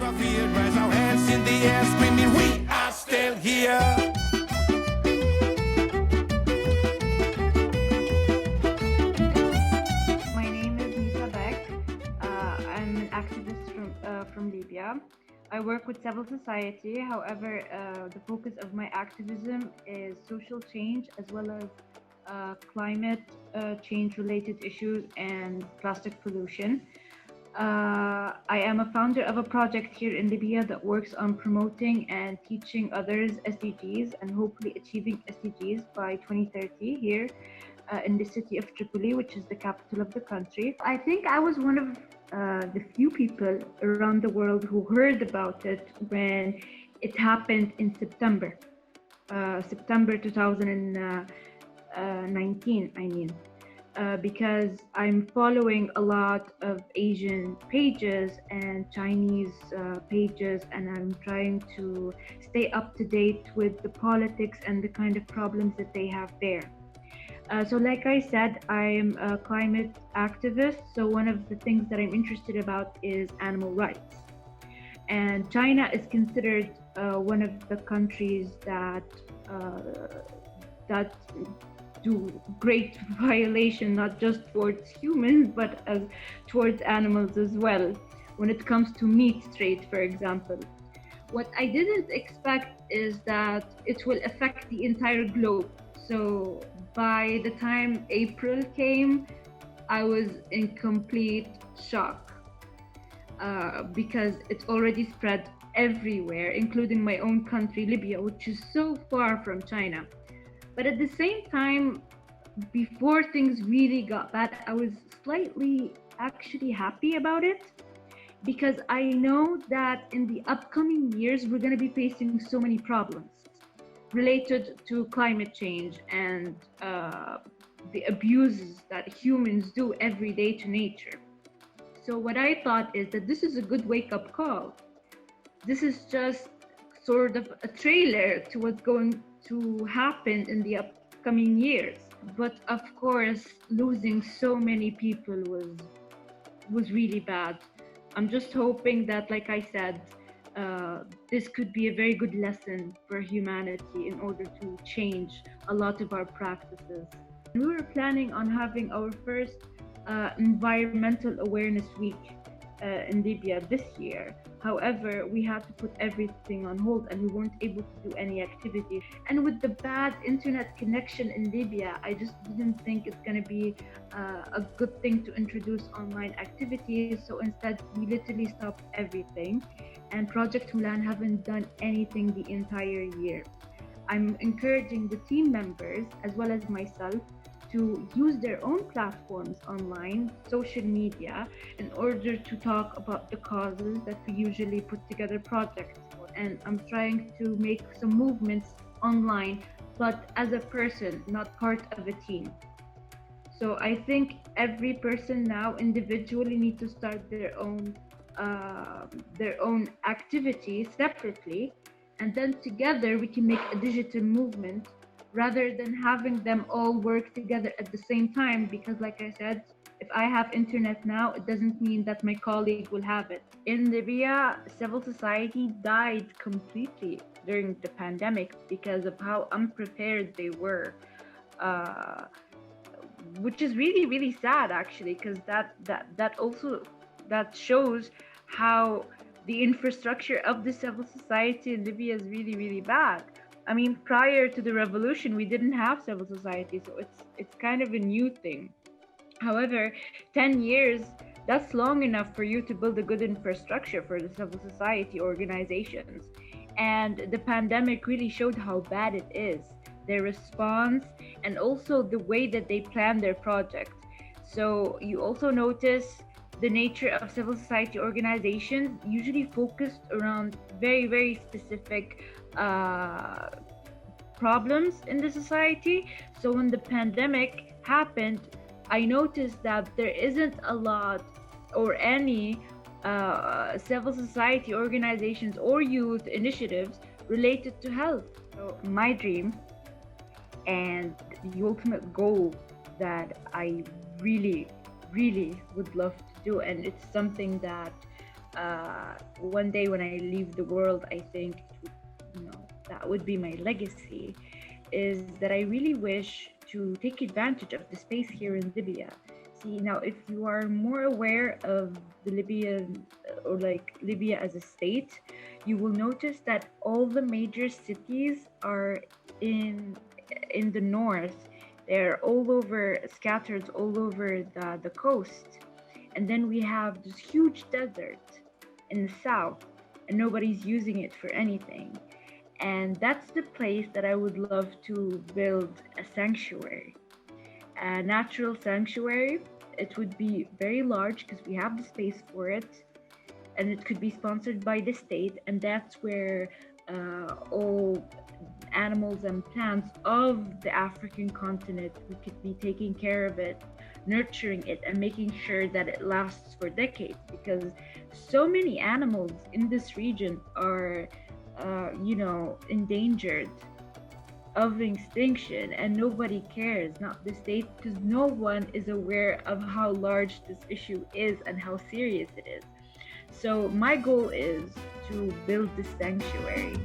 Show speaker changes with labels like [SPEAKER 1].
[SPEAKER 1] of fear, raise our hands in the air, screaming, we are still here.
[SPEAKER 2] My name is Nisa Beck. I'm an activist from Libya. I work with civil society. However, the focus of my activism is social change as well as climate change related issues and plastic pollution. I am a founder of a project here in Libya that works on promoting and teaching others SDGs and hopefully achieving SDGs by 2030 here in the city of Tripoli, which is the capital of the country. I think I was one of the few people around the world who heard about it when it happened in September 2019, because I'm following a lot of Asian pages and Chinese pages, and I'm trying to stay up to date with the politics and the kind of problems that they have there. So like I said, I'm a climate activist. So one of the things that I'm interested about is animal rights. And China is considered one of the countries that do great violation, not just towards humans, but as towards animals as well, when it comes to meat trade, for example. What I didn't expect is that it will affect the entire globe. So by the time April came, I was in complete shock because it already spread everywhere, including my own country, Libya, which is so far from China. But at the same time, before things really got bad, I was slightly actually happy about it, because I know that in the upcoming years, we're going to be facing so many problems related to climate change and the abuses that humans do every day to nature. So what I thought is that this is a good wake-up call. This is just sort of a trailer to what's going to happen in the upcoming years. But of course, losing so many people was really bad. I'm just hoping that, like I said, this could be a very good lesson for humanity in order to change a lot of our practices. We were planning on having our first environmental awareness week in Libya this year. However, we had to put everything on hold and we weren't able to do any activity. And with the bad internet connection in Libya, I just didn't think it's going to be a good thing to introduce online activities. So instead, we literally stopped everything. And Project Mulan haven't done anything the entire year. I'm encouraging the team members as well as myself to use their own platforms online, social media, in order to talk about the causes that we usually put together projects for. And I'm trying to make some movements online, but as a person, not part of a team. So I think every person now individually needs to start their own activity separately, and then together we can make a digital movement rather than having them all work together at the same time. Because like I said, if I have internet now, it doesn't mean that my colleague will have it. In Libya, civil society died completely during the pandemic because of how unprepared they were, which is really, really sad actually, because that shows how the infrastructure of the civil society in Libya is really, really bad. I mean, prior to the revolution, we didn't have civil society, so it's kind of a new thing. However, 10 years, that's long enough for you to build a good infrastructure for the civil society organizations. And the pandemic really showed how bad it is, their response, and also the way that they plan their project. So you also notice the nature of civil society organizations usually focused around very, very specific problems in the society. So when the pandemic happened, I noticed that there isn't a lot or any civil society organizations or youth initiatives related to health. So my dream and the ultimate goal that I really, really would love to do, and it's something that one day when I leave the world, I think, that would be my legacy, is that I really wish to take advantage of the space here in Libya. See, now, if you are more aware of the Libyan, or like Libya as a state, you will notice that all the major cities are in in the north. They're all over, scattered all over the coast. And then we have this huge desert in the south, and nobody's using it for anything. And that's the place that I would love to build a sanctuary, a natural sanctuary. It would be very large because we have the space for it, and it could be sponsored by the state. And that's where all animals and plants of the African continent, we could be taking care of it, nurturing it, and making sure that it lasts for decades, because so many animals in this region are, endangered of extinction, and nobody cares, not the state, because no one is aware of how large this issue is and how serious it is. So my goal is to build this sanctuary.